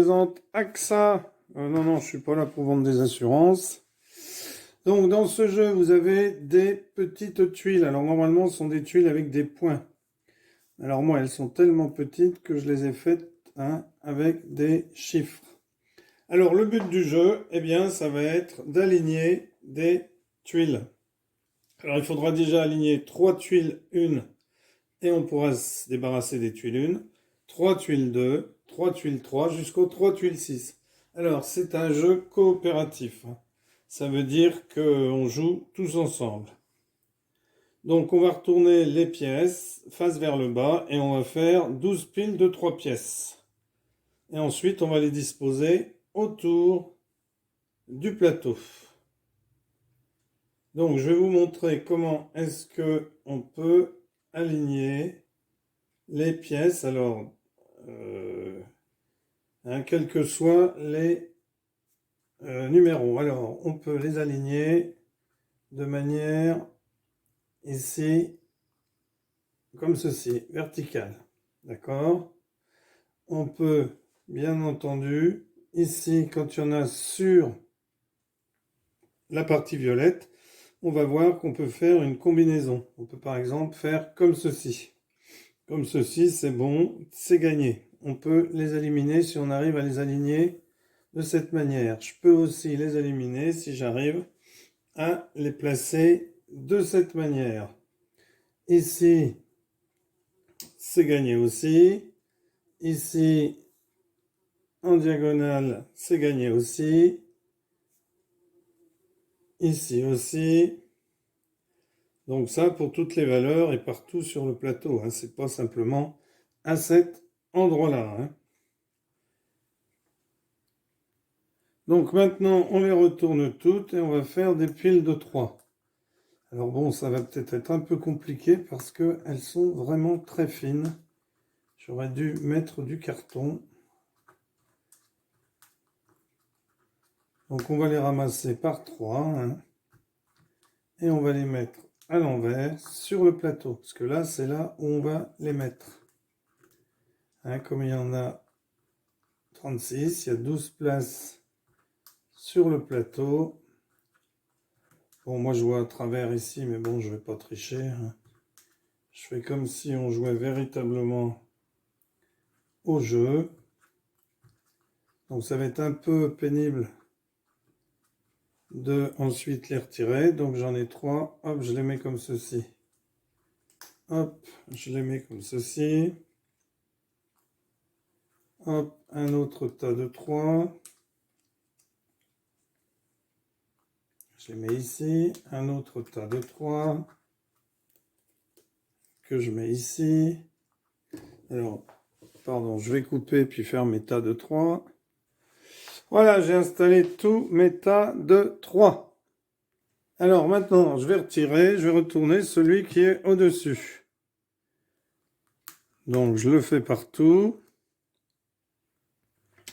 présente AXA. Non, non, je suis pas là pour vendre des assurances. Donc, dans ce jeu, vous avez des petites tuiles. Alors, normalement, ce sont des tuiles avec des points. Alors, moi, elles sont tellement petites que je les ai faites avec des chiffres. Alors, le but du jeu, eh bien, ça va être d'aligner des tuiles. Alors, il faudra déjà aligner 3 tuiles 1 et on pourra se débarrasser des tuiles 1, 3 tuiles 2, 3 tuiles 3 jusqu'aux 3 tuiles 6. Alors, c'est un jeu coopératif. Ça veut dire qu'on joue tous ensemble. Donc, on va retourner les pièces face vers le bas et on va faire 12 piles de 3 pièces. Et ensuite, on va les disposer autour du plateau. Donc, je vais vous montrer comment est-ce que on peut aligner les pièces. Alors, quels que soient les numéros. Alors, on peut les aligner de manière ici, comme ceci, verticale. D'accord? On peut, bien entendu, ici, quand il y en a sur la partie violette, on va voir qu'on peut faire une combinaison. On peut par exemple faire comme ceci. Comme ceci, c'est bon, c'est gagné. On peut les éliminer si on arrive à les aligner de cette manière. Je peux aussi les éliminer si j'arrive à les placer de cette manière. Ici, c'est gagné aussi. Ici, en diagonale, c'est gagné aussi. Ici aussi. Donc ça, pour toutes les valeurs et partout sur le plateau. C'est pas simplement à cet endroit-là. Donc maintenant, on les retourne toutes et on va faire des piles de 3. Alors bon, ça va peut-être être un peu compliqué parce qu'elles sont vraiment très fines. J'aurais dû mettre du carton. Donc on va les ramasser par 3. Et on va les mettre à l'envers sur le plateau. Parce que là, c'est là où on va les mettre. Comme il y en a 36, il y a 12 places sur le plateau. Bon, moi je vois à travers ici, mais bon, je vais pas tricher. Je fais comme si on jouait véritablement au jeu. Donc ça va être un peu pénible de ensuite les retirer. Donc j'en ai 3. Hop, je les mets comme ceci. Hop, je les mets comme ceci. Hop, un autre tas de 3. Je les mets ici. Un autre tas de 3 que je mets ici. Alors, pardon, je vais couper puis faire mes tas de 3. Voilà, j'ai installé tous mes tas de 3. Alors maintenant, je vais retirer, je vais retourner celui qui est au-dessus. Donc, je le fais partout.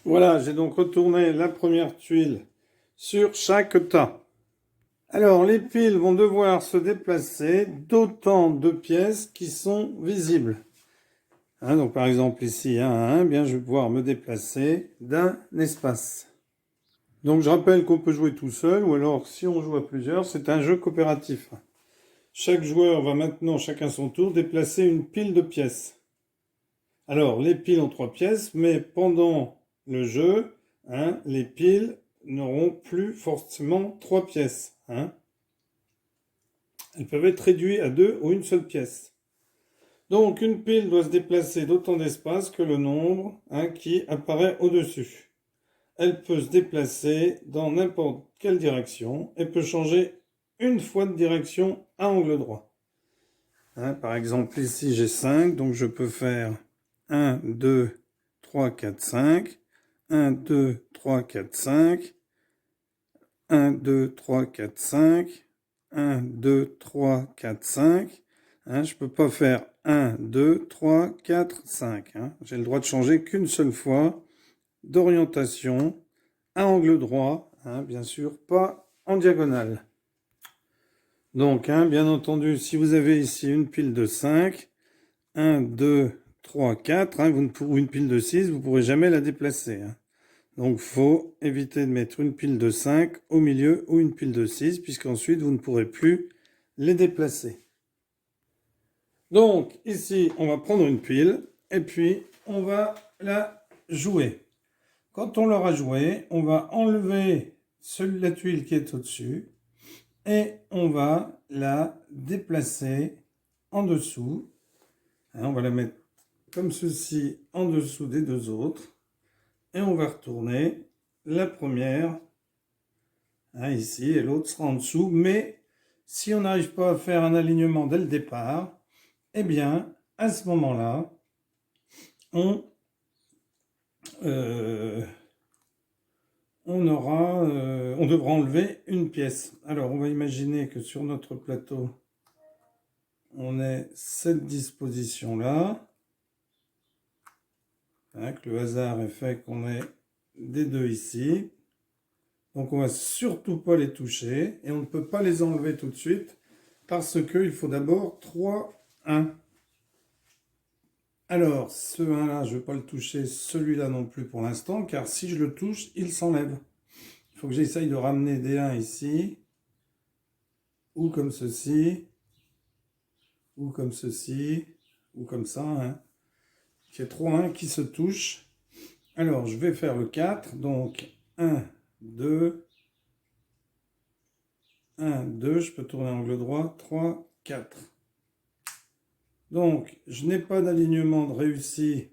Voilà, j'ai donc retourné la première tuile sur chaque tas. Alors, les piles vont devoir se déplacer d'autant de pièces qui sont visibles. Donc, par exemple, ici, bien, je vais pouvoir me déplacer d'un espace. Donc, je rappelle qu'on peut jouer tout seul, ou alors, si on joue à plusieurs, c'est un jeu coopératif. Chaque joueur va maintenant, chacun son tour, déplacer une pile de pièces. Alors, les piles ont 3 pièces, mais pendant le jeu, les piles n'auront plus forcément 3 pièces. Elles peuvent être réduites à 2 ou une seule pièce. Donc, une pile doit se déplacer d'autant d'espace que le nombre qui apparaît au-dessus. Elle peut se déplacer dans n'importe quelle direction et peut changer une fois de direction à angle droit. Par exemple, ici j'ai 5, donc je peux faire 1, 2, 3, 4, 5, 1, 2, 3, 4, 5, 1, 2, 3, 4, 5, 1, 2, 3, 4, 5. Je ne peux pas faire 1, 2, 3, 4, 5. J'ai le droit de changer qu'une seule fois d'orientation à angle droit, bien sûr, pas en diagonale. Donc, bien entendu, si vous avez ici une pile de 5, 1, 2, 3, 4, ou une pile de 6, vous ne pourrez jamais la déplacer. Donc, il faut éviter de mettre une pile de 5 au milieu ou une pile de 6, puisqu'ensuite, vous ne pourrez plus les déplacer. Donc, ici, on va prendre une pile et puis on va la jouer. Quand on l'aura jouée, on va enlever la tuile qui est au-dessus et on va la déplacer en dessous. On va la mettre comme ceci en dessous des deux autres. Et on va retourner la première ici et l'autre sera en dessous. Mais si on n'arrive pas à faire un alignement dès le départ, eh bien, à ce moment-là, on devra enlever une pièce. Alors, on va imaginer que sur notre plateau, on ait cette disposition-là. Que le hasard ait fait qu'on ait des deux ici. Donc, on va surtout pas les toucher. Et on ne peut pas les enlever tout de suite parce qu'il faut d'abord 3, 1. Alors, ce 1-là, je ne vais pas le toucher, celui-là non plus pour l'instant, car si je le touche, il s'enlève. Il faut que j'essaye de ramener des 1 ici, ou comme ceci, ou comme ceci, ou comme ça. Il y a 3 1 qui se touchent. Alors, je vais faire le 4, donc 1, 2, 1, 2, je peux tourner angle droit, 3, 4. Donc, je n'ai pas d'alignement de réussi.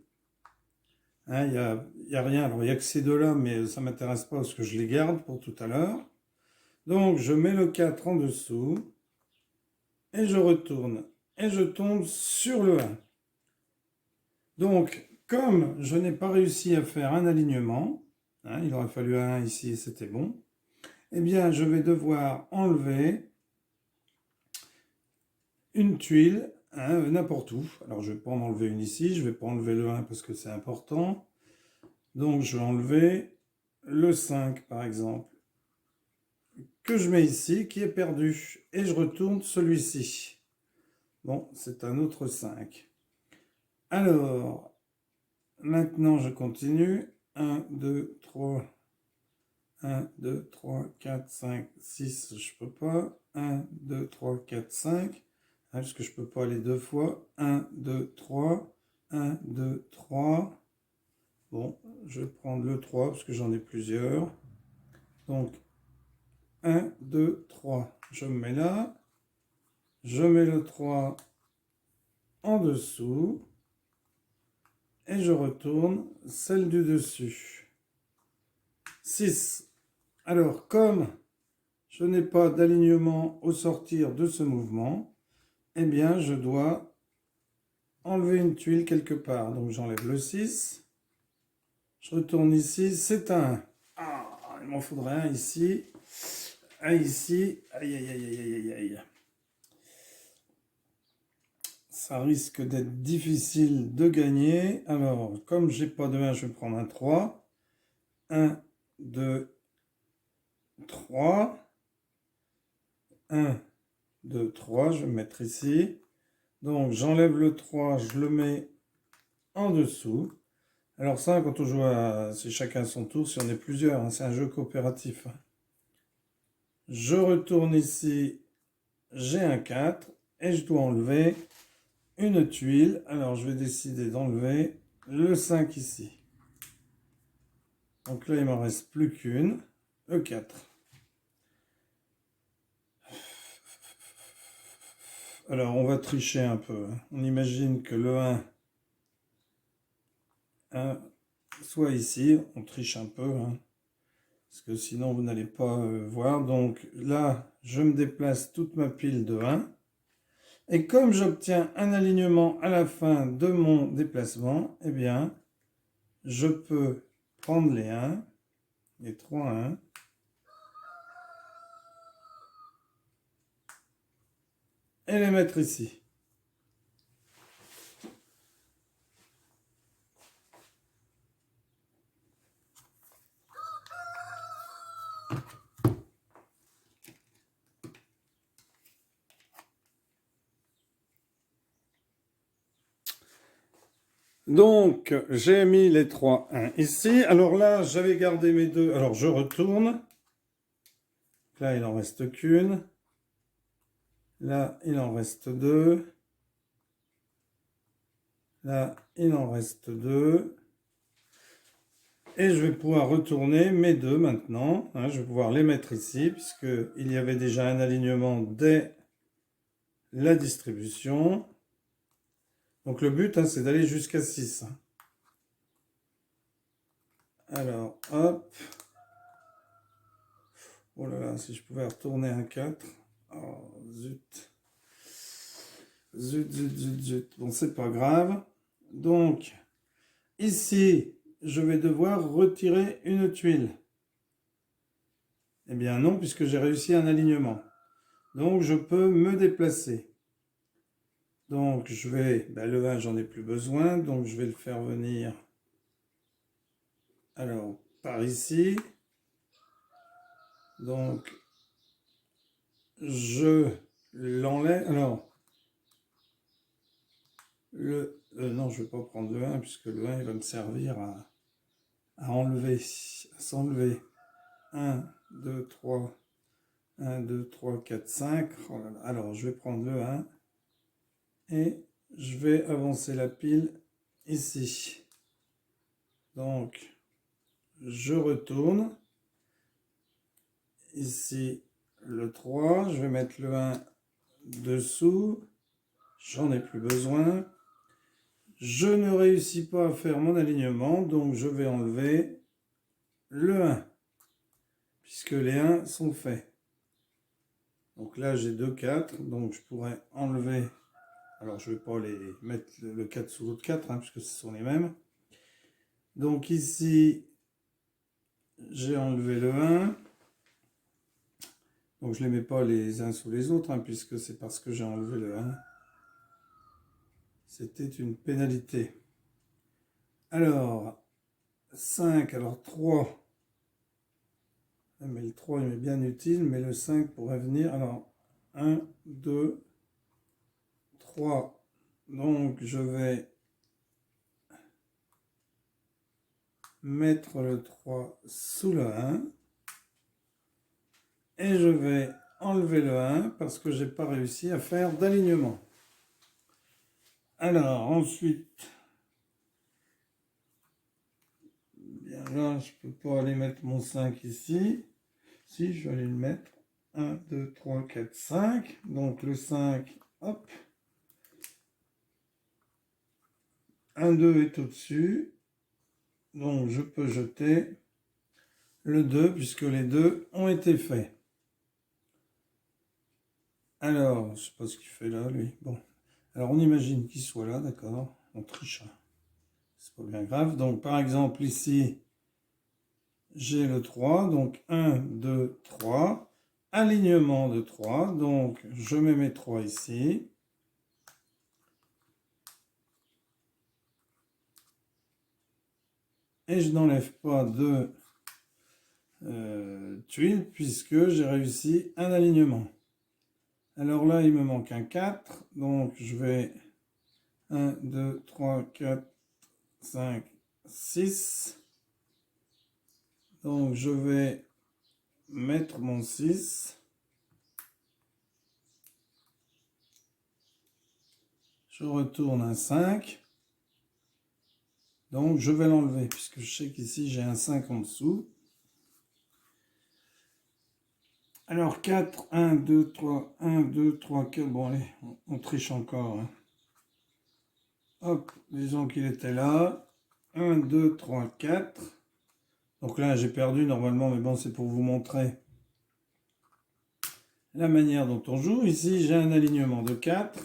Il n'y a rien. Alors, il n'y a que ces deux-là, mais ça ne m'intéresse pas parce que je les garde pour tout à l'heure. Donc, je mets le 4 en dessous. Et je retourne. Et je tombe sur le 1. Donc, comme je n'ai pas réussi à faire un alignement, il aurait fallu un 1 ici et c'était bon, eh bien, je vais devoir enlever une tuile n'importe où. Alors, je ne vais pas en enlever une ici, je ne vais pas enlever le 1 parce que c'est important. Donc, je vais enlever le 5, par exemple, que je mets ici, qui est perdu. Et je retourne celui-ci. Bon, c'est un autre 5. Alors, maintenant, je continue. 1, 2, 3. 1, 2, 3, 4, 5, 6, je peux pas. 1, 2, 3, 4, 5. Parce que je peux pas aller deux fois. 1, 2, 3. 1, 2, 3. Bon, je vais prendre le 3 parce que j'en ai plusieurs. Donc, 1, 2, 3. Je me mets là. Je mets le 3 en dessous. Et je retourne celle du dessus. 6. Alors, comme je n'ai pas d'alignement au sortir de ce mouvement, eh bien, je dois enlever une tuile quelque part. Donc, j'enlève le 6. Je retourne ici, c'est un 1. Ah, il m'en faudrait un ici. Un ici. Aïe, aïe, aïe, aïe, aïe, aïe. Ça risque d'être difficile de gagner. Alors, comme j'ai pas de 1, je vais prendre un 3. 1, 2, 3. 1, 2, 3. Je vais me mettre ici. Donc, j'enlève le 3, je le mets en dessous. Alors ça, quand on joue c'est chacun son tour, si on est plusieurs, c'est un jeu coopératif. Je retourne ici, j'ai un 4, et je dois enlever une tuile. Alors je vais décider d'enlever le 5 ici. Donc là, il ne m'en reste plus qu'une, le 4. Alors on va tricher un peu. On imagine que le 1 soit ici, on triche un peu, parce que sinon vous n'allez pas voir. Donc là, je me déplace toute ma pile de 1. Et comme j'obtiens un alignement à la fin de mon déplacement, eh bien, je peux prendre les 1, les 3 1, et les mettre ici. Donc, j'ai mis les 3 1 ici. Alors là, j'avais gardé mes 2. Alors, je retourne. Là, il en reste qu'une. Là, il en reste 2. Là, il en reste 2. Et je vais pouvoir retourner mes 2 maintenant. Hein, je vais pouvoir les mettre ici, puisqu'il y avait déjà un alignement dès la distribution. Donc, le but, hein, c'est d'aller jusqu'à 6. Alors, hop. Oh là là, si je pouvais retourner un 4. Oh, zut. Zut, zut, zut, zut. Bon, c'est pas grave. Donc, ici, je vais devoir retirer une tuile. Eh bien non, puisque j'ai réussi un alignement. Donc, je peux me déplacer. Donc, je vais... le 1, j'en ai plus besoin. Donc, je vais le faire venir... Alors, par ici. Donc, je l'enlève. Alors, non, je ne vais pas prendre le 1, puisque le 1, il va me servir à enlever, à s'enlever. 1, 2, 3, 1, 2, 3, 4, 5. Oh là là. Alors, je vais prendre le 1 et je vais avancer la pile ici. Donc, je retourne. Ici, le 3. Je vais mettre le 1 dessous. J'en ai plus besoin. Je ne réussis pas à faire mon alignement, donc je vais enlever le 1, puisque les 1 sont faits. Donc là, j'ai 2 4, donc je pourrais enlever... Alors, je ne vais pas les mettre le 4 sous l'autre 4, hein, puisque ce sont les mêmes. Donc ici, j'ai enlevé le 1. Donc je ne les mets pas les uns sous les autres, hein, puisque c'est parce que j'ai enlevé le 1. C'était une pénalité. Alors, 5, alors 3. Mais le 3, il est bien utile, mais le 5 pourrait venir. Alors, 1, 2, 3. Donc, je vais mettre le 3 sous le 1. Et je vais enlever le 1 parce que je n'ai pas réussi à faire d'alignement. Alors, ensuite, bien là, je ne peux pas aller mettre mon 5 ici. Si, je vais aller le mettre. 1, 2, 3, 4, 5. Donc, le 5, hop. 1, 2 est au-dessus. Donc, je peux jeter le 2 puisque les 2 ont été faits. Alors, je ne sais pas ce qu'il fait là, lui. Bon. Alors, on imagine qu'il soit là, d'accord. On triche. C'est pas bien grave. Donc, par exemple, ici, j'ai le 3. Donc, 1, 2, 3. Alignement de 3. Donc, je mets mes 3 ici. Et je n'enlève pas de tuiles puisque j'ai réussi un alignement. Alors là, il me manque un 4. Donc, je vais 1, 2, 3, 4, 5, 6. Donc, je vais mettre mon 6. Je retourne un 5. Donc, je vais l'enlever puisque je sais qu'ici, j'ai un 5 en dessous. Alors, 4, 1, 2, 3, 1, 2, 3, 4. Bon, allez, on triche encore. Hein. Hop, disons qu'il était là. 1, 2, 3, 4. Donc là, j'ai perdu normalement, mais bon, c'est pour vous montrer la manière dont on joue. Ici, j'ai un alignement de 4.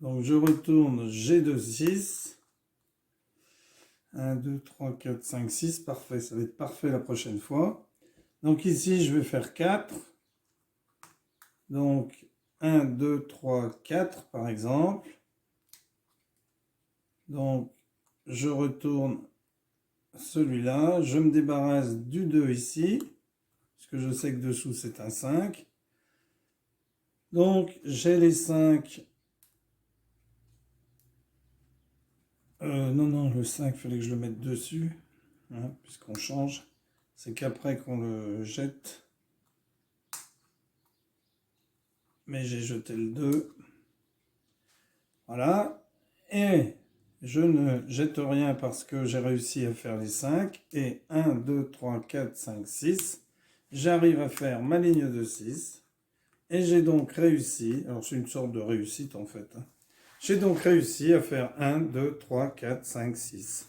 Donc, je retourne G2, 6. 1, 2, 3, 4, 5, 6. Parfait, ça va être parfait la prochaine fois. Donc ici, je vais faire 4. Donc, 1, 2, 3, 4 par exemple. Donc, je retourne celui-là. Je me débarrasse du 2 ici. Parce que je sais que dessous, c'est un 5. Donc, j'ai les 5. Non, le 5, il fallait que je le mette dessus, hein, puisqu'on change. C'est qu'après qu'on le jette. Mais j'ai jeté le 2. Voilà. Et je ne jette rien parce que j'ai réussi à faire les 5. Et 1, 2, 3, 4, 5, 6. J'arrive à faire ma ligne de 6. Et j'ai donc réussi, alors c'est une sorte de réussite en fait, hein. J'ai donc réussi à faire 1, 2, 3, 4, 5, 6.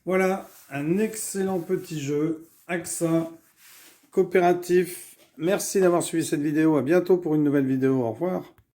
Voilà, un excellent petit jeu, AXA, coopératif. Merci d'avoir suivi cette vidéo, à bientôt pour une nouvelle vidéo, au revoir.